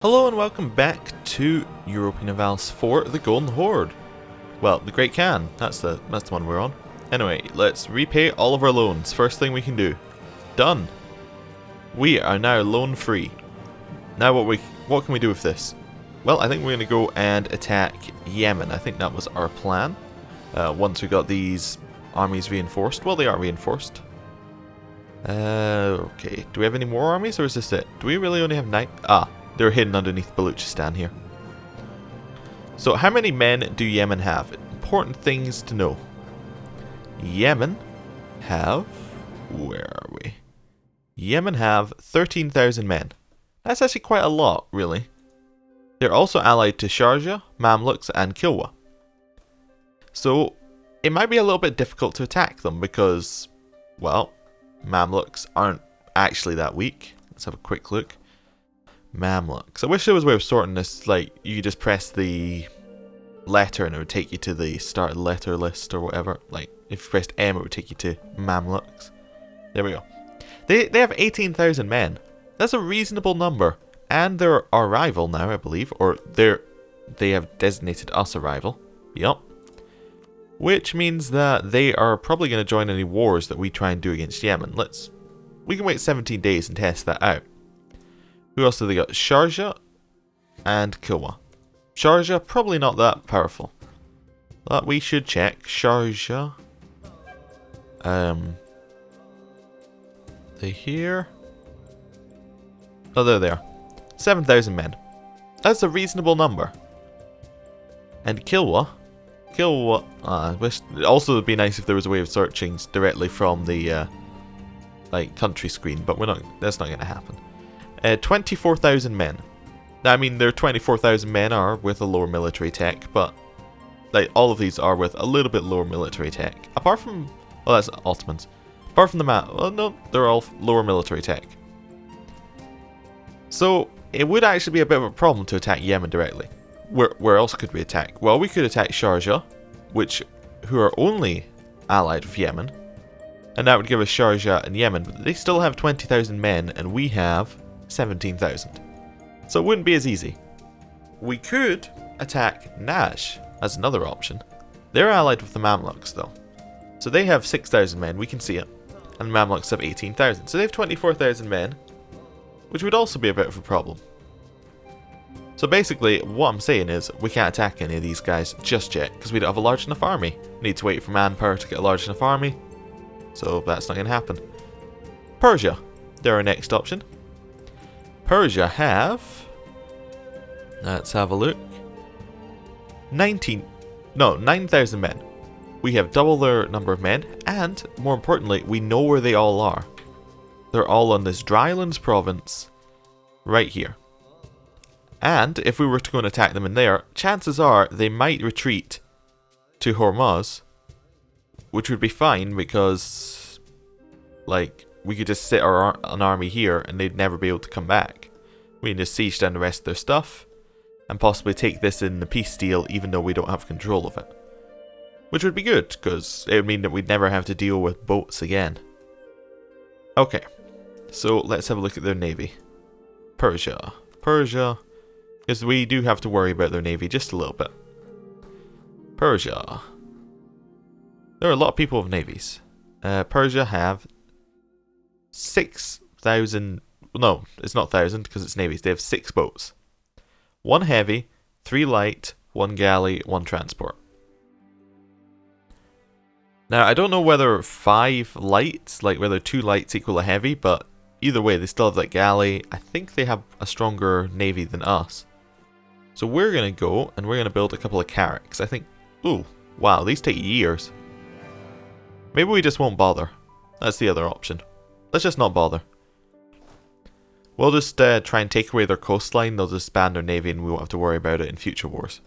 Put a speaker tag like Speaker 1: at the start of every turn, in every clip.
Speaker 1: Hello and welcome back to Europa Universalis IV, the Golden Horde. Well, the Great Khan, that's the one we're on. Anyway, let's repay all of our loans. First thing we can do. Done. We are now loan free. Now what can we do with this? Well, I think we're going to go and attack Yemen. I think that was our plan. Once we got these armies reinforced. Well, they are reinforced. Okay, do we have any more armies or is this it? Do we really only have 9? They're hidden underneath Baluchistan here. So how many men do Yemen have? Important things to know. Yemen have... where are we? Yemen have 13,000 men. That's actually quite a lot, really. They're also allied to Sharjah, Mamluks and Kilwa. So it might be a little bit difficult to attack them because, well, Mamluks aren't actually that weak. Let's have a quick look. Mamluks. I wish there was a way of sorting this, like, you could just press the letter and it would take you to the start of the letter list or whatever. Like, if you pressed M it would take you to Mamluks. There we go. They have 18,000 men. That's a reasonable number. And they're our rival now, I believe. Or they have designated us a rival. Yup. Which means that they are probably going to join any wars that we try and do against Yemen. We can wait 17 days and test that out. Who else have they got? Sharjah and Kilwa. Sharjah, probably not that powerful. But we should check. Sharjah. They here? Oh, there they are. 7,000 men. That's a reasonable number. And Kilwa. I wish. Also, it'd be nice if there was a way of searching directly from the like country screen, but that's not going to happen. 24,000 men. I mean, their 24,000 men are with a lower military tech, but like all of these are with a little bit lower military tech. Apart from, well, that's Ottomans. Apart from the map, well, no, they're all lower military tech. So it would actually be a bit of a problem to attack Yemen directly. Where else could we attack? Well, we could attack Sharjah, who are only allied with Yemen, and that would give us Sharjah and Yemen. But they still have 20,000 men, and we have 17,000. So it wouldn't be as easy. We could attack Nash as another option. They're allied with the Mamluks though. So they have 6,000 men, we can see it. And Mamluks have 18,000. So they have 24,000 men, which would also be a bit of a problem. So basically, what I'm saying is, we can't attack any of these guys just yet, because we don't have a large enough army. We need to wait for manpower to get a large enough army. So that's not going to happen. Persia, they're our next option. Persia have, let's have a look, 9,000 men. We have double their number of men, and more importantly, we know where they all are. They're all on this Drylands province, right here. And if we were to go and attack them in there, chances are they might retreat to Hormuz, which would be fine because, like, we could just sit an army here and they'd never be able to come back. We can just siege down the rest of their stuff and possibly take this in the peace deal even though we don't have control of it. Which would be good because it would mean that we'd never have to deal with boats again. Okay, so let's have a look at their navy. Persia, because we do have to worry about their navy just a little bit. Persia. There are a lot of people with navies. Persia have 6,000, no, it's not 1,000 because it's navies. They have 6 boats. 1 heavy, 3 light, 1 galley, 1 transport. Now, I don't know whether 5 lights, like whether 2 lights equal a heavy, but either way, they still have that galley. I think they have a stronger navy than us. So we're going to go and we're going to build a couple of carracks. I think, ooh, wow, these take years. Maybe we just won't bother. That's the other option. Let's just not bother. We'll just try and take away their coastline. They'll disband their navy and we won't have to worry about it in future wars.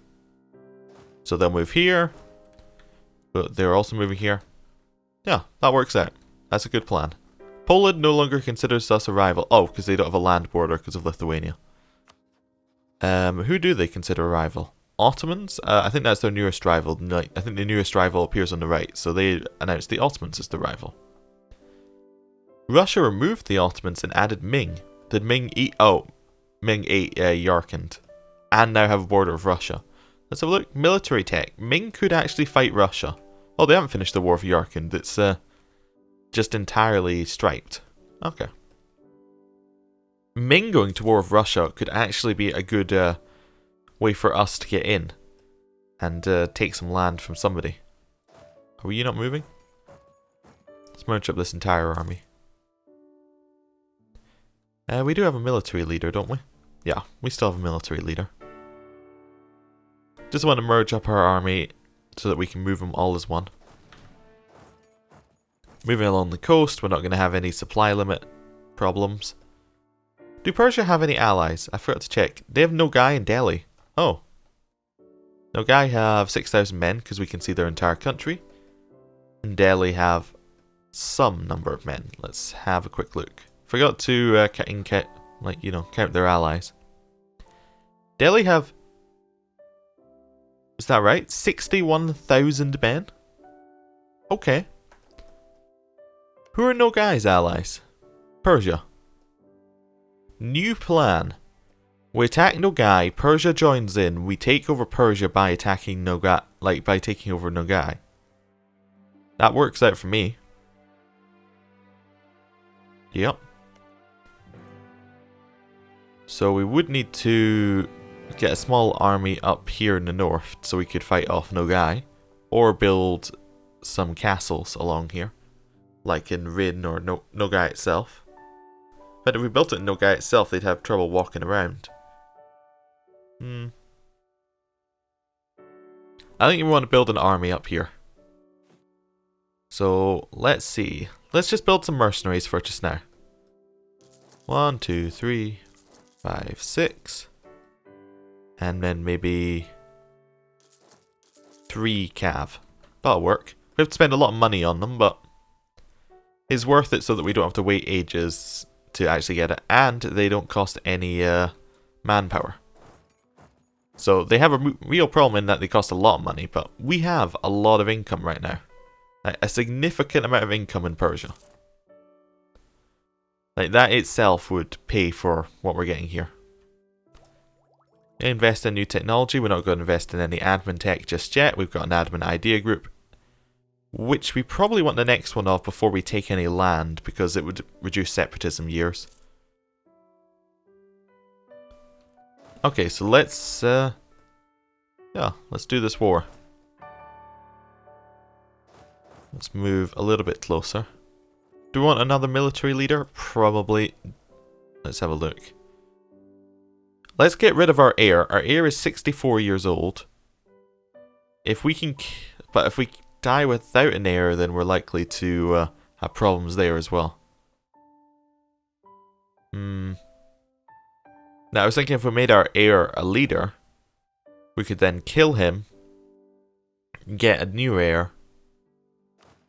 Speaker 1: So they'll move here. But they're also moving here. Yeah, that works out. That's a good plan. Poland no longer considers us a rival. Oh, because they don't have a land border because of Lithuania. Who do they consider a rival? Ottomans? I think that's their newest rival. I think the newest rival appears on the right. So they announced the Ottomans as the rival. Russia removed the Ottomans and added Ming. Did Ming eat? Oh, Ming ate Yarkand. And now have a border with Russia. Let's have a look. Military tech. Ming could actually fight Russia. Oh, they haven't finished the war for Yarkand. It's just entirely striped. Okay. Ming going to war with Russia could actually be a good way for us to get in. And take some land from somebody. Are you not moving? Let's merge up this entire army. We do have a military leader, don't we? Yeah, we still have a military leader. Just want to merge up our army so that we can move them all as one. Moving along the coast, we're not going to have any supply limit problems. Do Persia have any allies? I forgot to check. They have Nogai and Delhi. Oh. Nogai have 6,000 men because we can see their entire country. And Delhi have some number of men. Let's have a quick look. Forgot to count their allies. Delhi have... Is that right? 61,000 men? Okay. Who are Nogai's allies? Persia. New plan. We attack Nogai, Persia joins in, we take over Persia by attacking Nogai, by taking over Nogai. That works out for me. Yep. So we would need to get a small army up here in the north so we could fight off Nogai. Or build some castles along here. Like in Rin or Nogai itself. But if we built it in Nogai itself, they'd have trouble walking around. I think we want to build an army up here. So, let's see. Let's just build some mercenaries for just now. 1, 2, 3, 5, 6. And then maybe 3 cav. That'll work. We have to spend a lot of money on them, but it's worth it so that we don't have to wait ages to actually get it. And they don't cost any manpower. So they have a real problem in that they cost a lot of money, but we have a lot of income right now. Like, a significant amount of income in Persia. Like, that itself would pay for what we're getting here. Invest in new technology. We're not going to invest in any admin tech just yet. We've got an admin idea group, which we probably want the next one of before we take any land, because it would reduce separatism years. Okay, so let's let's do this war. Let's move a little bit closer. Do we want another military leader? Probably. Let's have a look. Let's get rid of our heir. Our heir is 64 years old. If we can... But if we die without an heir, then we're likely to have problems there as well. Now, I was thinking if we made our heir a leader, we could then kill him, get a new heir.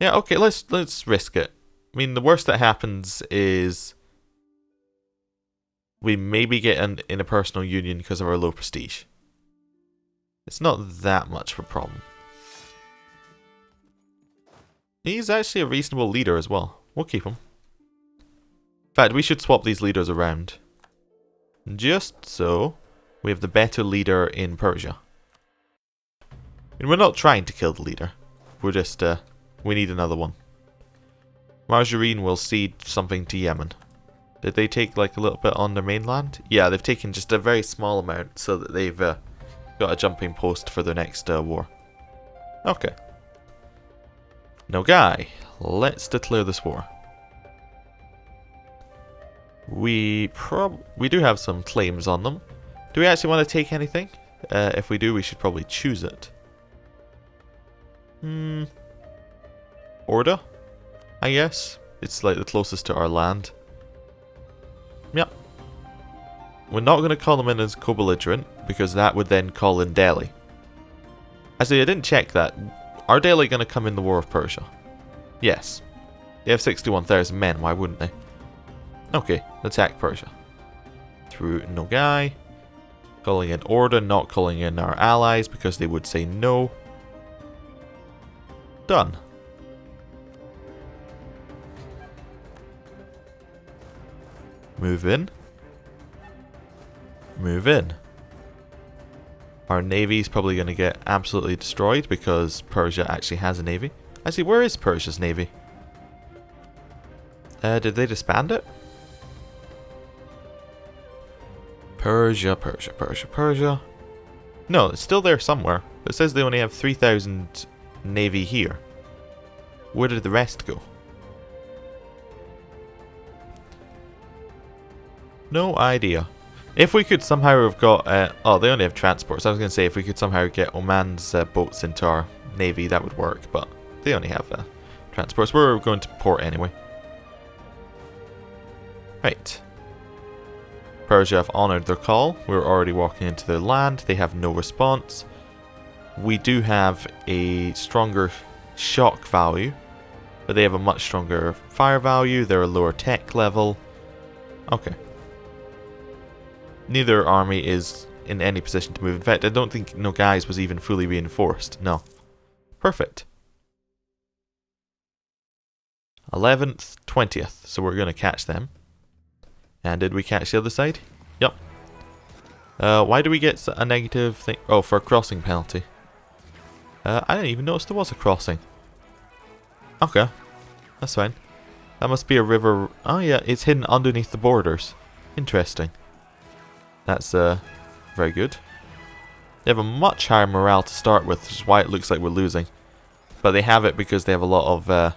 Speaker 1: Yeah, okay, let's risk it. I mean, the worst that happens is we maybe get an interpersonal union because of our low prestige. It's not that much of a problem. He's actually a reasonable leader as well. We'll keep him. In fact, we should swap these leaders around. Just so we have the better leader in Persia. And we're not trying to kill the leader. We're just, we need another one. Margarine will cede something to Yemen. Did they take like a little bit on their mainland? Yeah, they've taken just a very small amount so that they've got a jumping post for their next war. Okay. Nogai, let's declare this war. We do have some claims on them. Do we actually want to take anything? If we do, we should probably choose it. Orda, I guess. It's like the closest to our land. Yep. We're not going to call them in as co-belligerent, because that would then call in Delhi. Actually, I didn't check that. Are Delhi going to come in the war of Persia? Yes. They have 61,000 men, why wouldn't they? Okay, attack Persia. Through Nogai. Calling in Order, not calling in our allies because they would say no. Done. Move in. Move in. Our navy's probably going to get absolutely destroyed because Persia actually has a navy. Actually, where is Persia's navy? Did they disband it? Persia, Persia, Persia, Persia. No, it's still there somewhere. It says they only have 3,000 navy here. Where did the rest go? No idea. If we could somehow have got... oh, they only have transports. I was going to say if we could somehow get Oman's boats into our navy, that would work. But they only have transports. We're going to port anyway. Right. Persia have honoured their call. We're already walking into their land. They have no response. We do have a stronger shock value, but they have a much stronger fire value. They're a lower tech level. Okay. Neither army is in any position to move. In fact, I don't think Nogai's was even fully reinforced. No. Perfect. 11th, 20th. So we're going to catch them. And did we catch the other side? Yep. Why do we get a negative thing? Oh, for a crossing penalty. I didn't even notice there was a crossing. Okay. That's fine. That must be a river. Oh yeah, it's hidden underneath the borders. Interesting. That's very good. They have a much higher morale to start with, which is why it looks like we're losing. But they have it because they have a lot of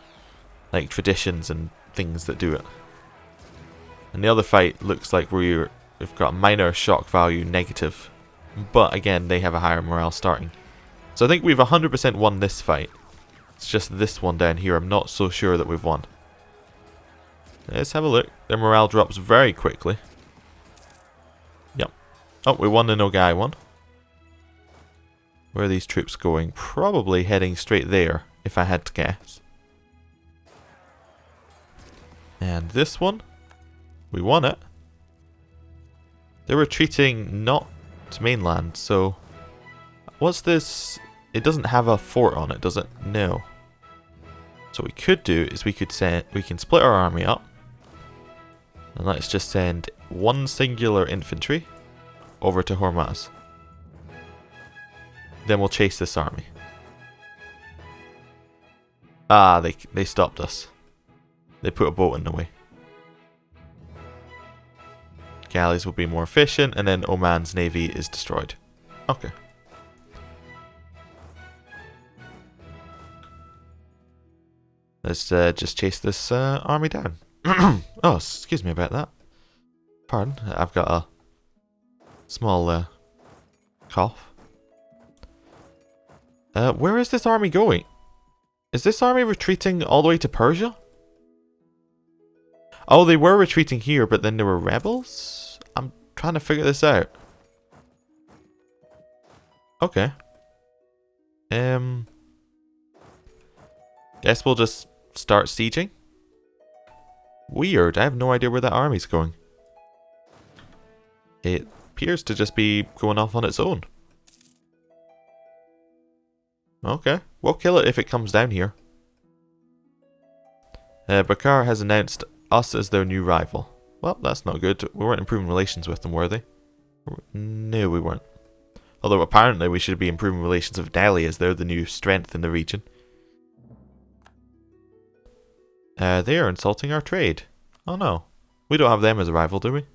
Speaker 1: like traditions and things that do it. And the other fight looks like we've got a minor shock value negative. But again, they have a higher morale starting. So I think we've 100% won this fight. It's just this one down here I'm not so sure that we've won. Let's have a look. Their morale drops very quickly. Yep. Oh, we won the Nogai one. Where are these troops going? Probably heading straight there, if I had to guess. And this one, we won it. They're retreating not to mainland, so... What's this? It doesn't have a fort on it, does it? No. So what we could do is we can split our army up. And let's just send one singular infantry over to Hormuz. Then we'll chase this army. Ah, they stopped us. They put a boat in the way. Galleys will be more efficient, and then Oman's navy is destroyed. Okay. Let's just chase this army down. Oh, excuse me about that. Pardon, I've got a small cough. Where is this army going? Is this army retreating all the way to Persia? Oh, they were retreating here, but then there were rebels? I'm trying to figure this out. Okay. Guess we'll just start sieging. Weird, I have no idea where that army's going. It appears to just be going off on its own. Okay, we'll kill it if it comes down here. Bakar has announced us as their new rival. Well, that's not good. We weren't improving relations with them, were they? No, we weren't. Although apparently we should be improving relations with Delhi as they're the new strength in the region. They are insulting our trade. Oh no. We don't have them as a rival, do we?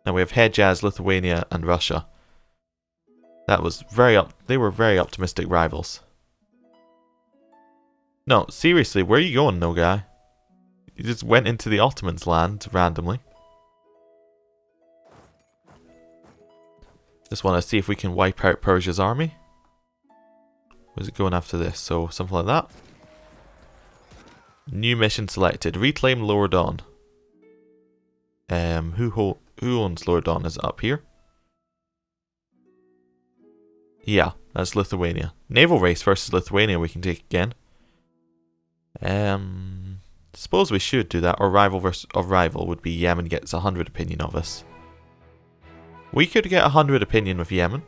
Speaker 1: Now we have Hejaz, Lithuania, and Russia. That was they were very optimistic rivals. No, seriously, where are you going, no guy? You just went into the Ottomans' land randomly. Just want to see if we can wipe out Persia's army. Where's it going after this? So, something like that. New mission selected. Reclaim Lower Don. Who owns Lower Don? Is it up here? Yeah, that's Lithuania. Naval race versus Lithuania we can take again. Suppose we should do that. Or rival versus rival would be Yemen gets 100 opinion of us. We could get 100 opinion with Yemen.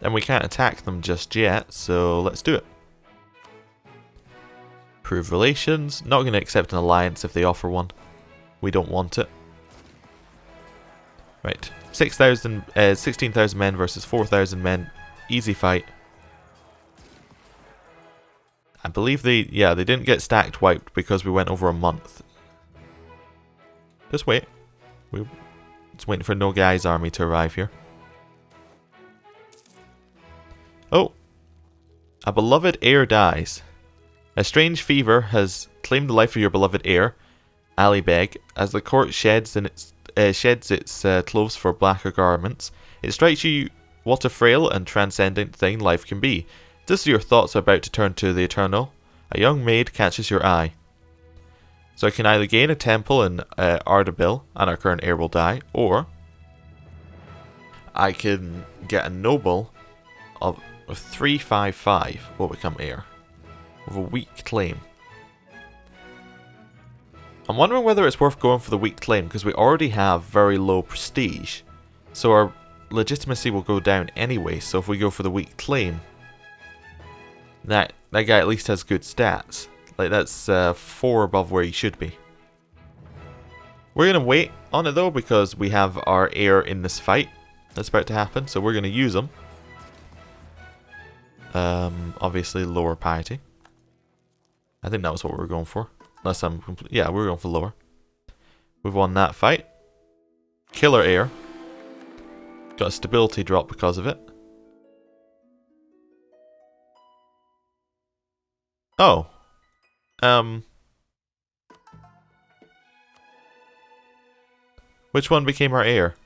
Speaker 1: And we can't attack them just yet, so let's do it. Improve relations. Not going to accept an alliance if they offer one. We don't want it. Right. 16,000 men versus 4,000 men. Easy fight. I believe they didn't get stacked wiped because we went over a month. Just wait. We're just waiting for No Guy's army to arrive here. Oh! A beloved heir dies. A strange fever has claimed the life of your beloved heir, Ali Beg. As the court sheds its clothes for blacker garments, it strikes you what a frail and transcendent thing life can be. Just as your thoughts are about to turn to the eternal, a young maid catches your eye. So I can either gain a temple in Ardabil, and our current heir will die, or I can get a noble of 355 will become heir with a weak claim. I'm wondering whether it's worth going for the weak claim because we already have very low prestige, so our legitimacy will go down anyway. So if we go for the weak claim, that guy at least has good stats. Like that's 4 above where he should be. We're gonna wait on it though because we have our heir in this fight that's about to happen, so we're gonna use him. Obviously lower piety. I think that was what we were going for. Unless I'm yeah, we're going for lower. We've won that fight. Killer heir. Got a stability drop because of it. Oh. Which one became our heir?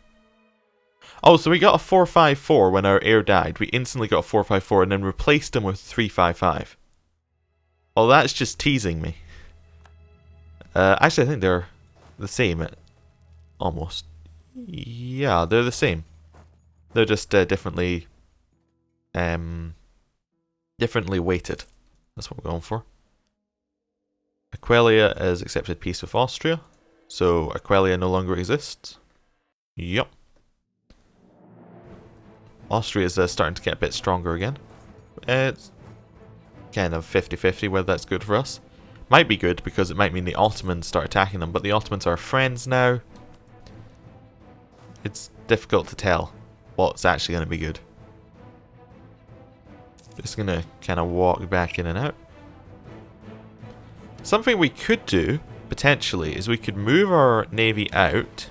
Speaker 1: Oh, so we got a 454 when our heir died. We instantly got a 454 and then replaced him with 355. Well, that's just teasing me. Actually, I think they're the same. Almost. Yeah, they're the same. They're just differently weighted. That's what we're going for. Aquelia has accepted peace with Austria. So Aquelia no longer exists. Yup. Austria is starting to get a bit stronger again. It's kind of 50-50 whether that's good for us. Might be good because it might mean the Ottomans start attacking them, but the Ottomans are friends now. It's difficult to tell what's actually going to be good. Just going to kind of walk back in and out. Something we could do, potentially, is we could move our navy out,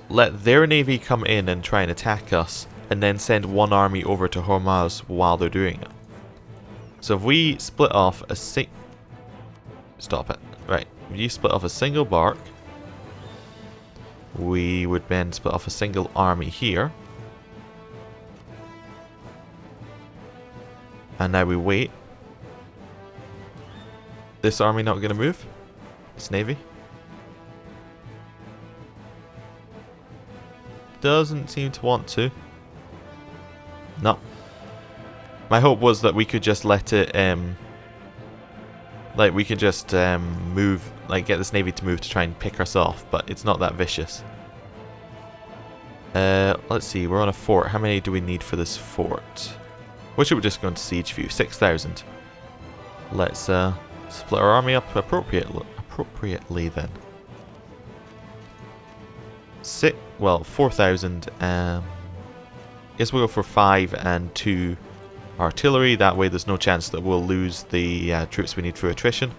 Speaker 1: let their navy come in and try and attack us, and then send one army over to Hormuz while they're doing it. So if we split off a Stop it. Right. If you split off a single bark, we would then split off a single army here. And now we wait. This army not going to move? This navy? Doesn't seem to want to. No. My hope was that we could just let it, like we could just move, like get this navy to move to try and pick us off, but it's not that vicious. Let's see, we're on a fort. How many do we need for this fort? Wish it would just go into siege view. 6,000. Let's split our army up appropriately then. 4,000. Guess we'll go for 5 and 2 artillery. That way there's no chance that we'll lose the troops we need for attrition.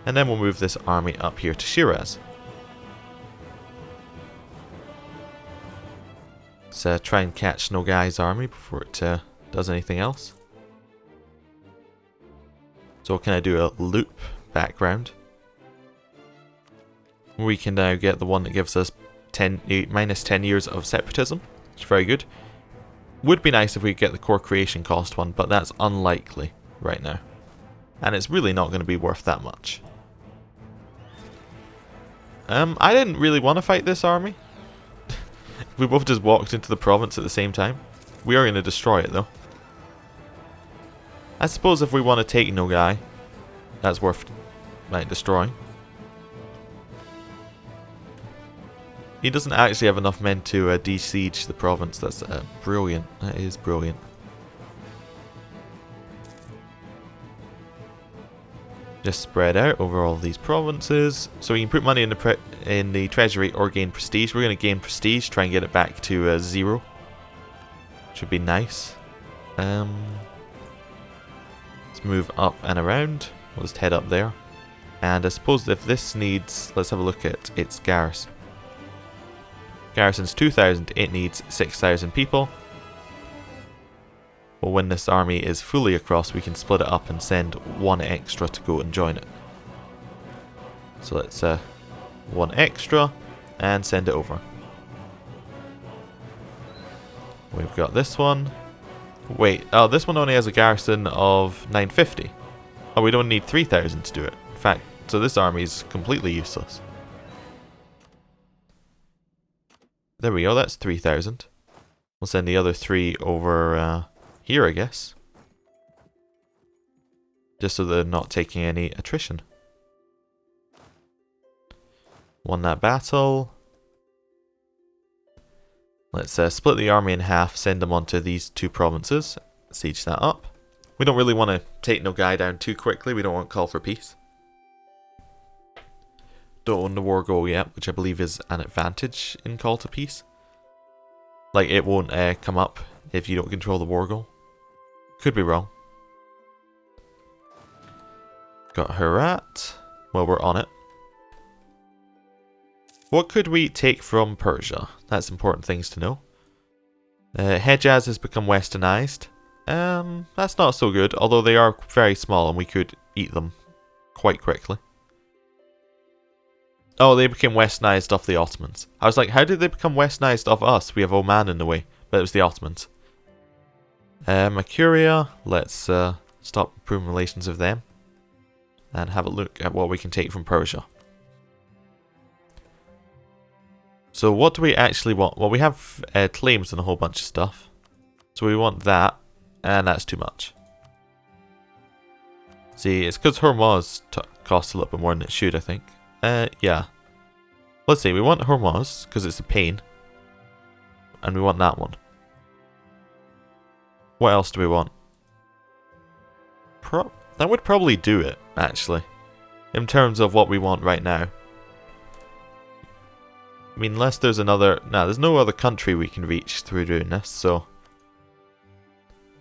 Speaker 1: And then we'll move this army up here to Shiraz. Let's try and catch Nogai's army before it does anything else. So can I do a loop background? We can now get the one that gives us minus 10 years of separatism. It's very good. Would be nice if we could get the core creation cost one, but that's unlikely right now. And it's really not going to be worth that much. I didn't really want to fight this army. We both just walked into the province at the same time. We are going to destroy it though. I suppose if we want to take Nogai, that's worth destroying. He doesn't actually have enough men to de-siege the province. That's brilliant. That is brilliant. just spread out over all these provinces. So we can put money in the treasury or gain prestige. We're going to gain prestige, try and get it back to 0. Should be nice. Let's move up and around. We'll just head up there. And I suppose if this needs... Let's have a look at its garrison. Garrison's 2,000. It needs 6,000 people. Well, when this army is fully across, we can split it up and send one extra to go and join it. So let's one extra and send it over. We've got this one. Wait, oh, this one only has a garrison of 950. Oh, we don't need 3,000 to do it. In fact, so this army is completely useless. There we go, that's 3,000. We'll send the other 3 over here, I guess. Just so they're not taking any attrition. Won that battle. Let's split the army in half, send them onto these 2 provinces. Siege that up. We don't really want to take Nogai down too quickly. We don't want to call for peace. Don't own the war goal yet, which I believe is an advantage in call to peace. Like, it won't come up if you don't control the war goal. Could be wrong. Got Herat. Well, we're on it. What could we take from Persia? That's important things to know. Hejaz has become westernized. That's not so good, although they are very small and we could eat them quite quickly. Oh, they became westernized off the Ottomans. I was like, how did they become westernized off us? We have Oman in the way, but it was the Ottomans. Makuria, let's stop improving relations with them. And have a look at what we can take from Persia. So what do we actually want? Well, we have claims on a whole bunch of stuff. So we want that, and that's too much. See, it's because Hormuz costs a little bit more than it should, I think. Yeah. Let's see, we want Hormuz, because it's a pain. And we want that one. What else do we want? That would probably do it, actually. In terms of what we want right now. I mean, unless there's another... No, there's no other country we can reach through doing this, so...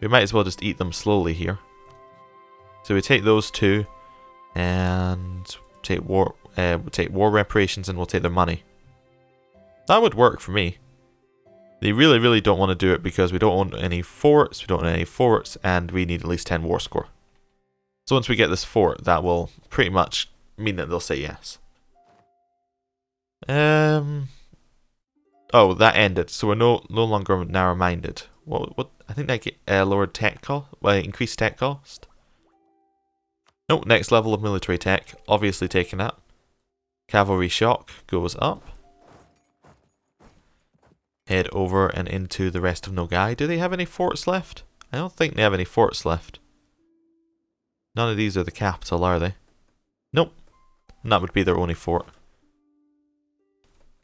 Speaker 1: We might as well just eat them slowly here. So we take those 2, and take war reparations, and we'll take their money. That would work for me. They really, really don't want to do it because we don't own any forts, and we need at least 10 war score. So once we get this fort, that will pretty much mean that they'll say yes. Oh, that ended, so we're no longer narrow-minded. What? I think that lowered tech cost, increased tech cost. Nope, next level of military tech, obviously taken up. Cavalry shock goes up. Head over and into the rest of Nogai. Do they have any forts left? I don't think they have any forts left. None of these are the capital, are they? Nope. And that would be their only fort.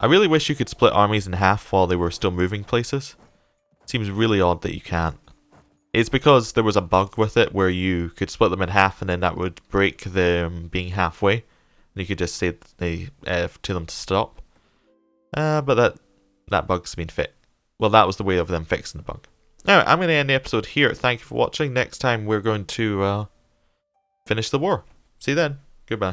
Speaker 1: I really wish you could split armies in half while they were still moving places. Seems really odd that you can't. It's because there was a bug with it where you could split them in half and then that would break them being halfway. And you could just say to them to stop. But that bug's been fixed. Well, that was the way of them fixing the bug. Anyway, I'm going to end the episode here. Thank you for watching. Next time we're going to finish the war. See you then. Goodbye.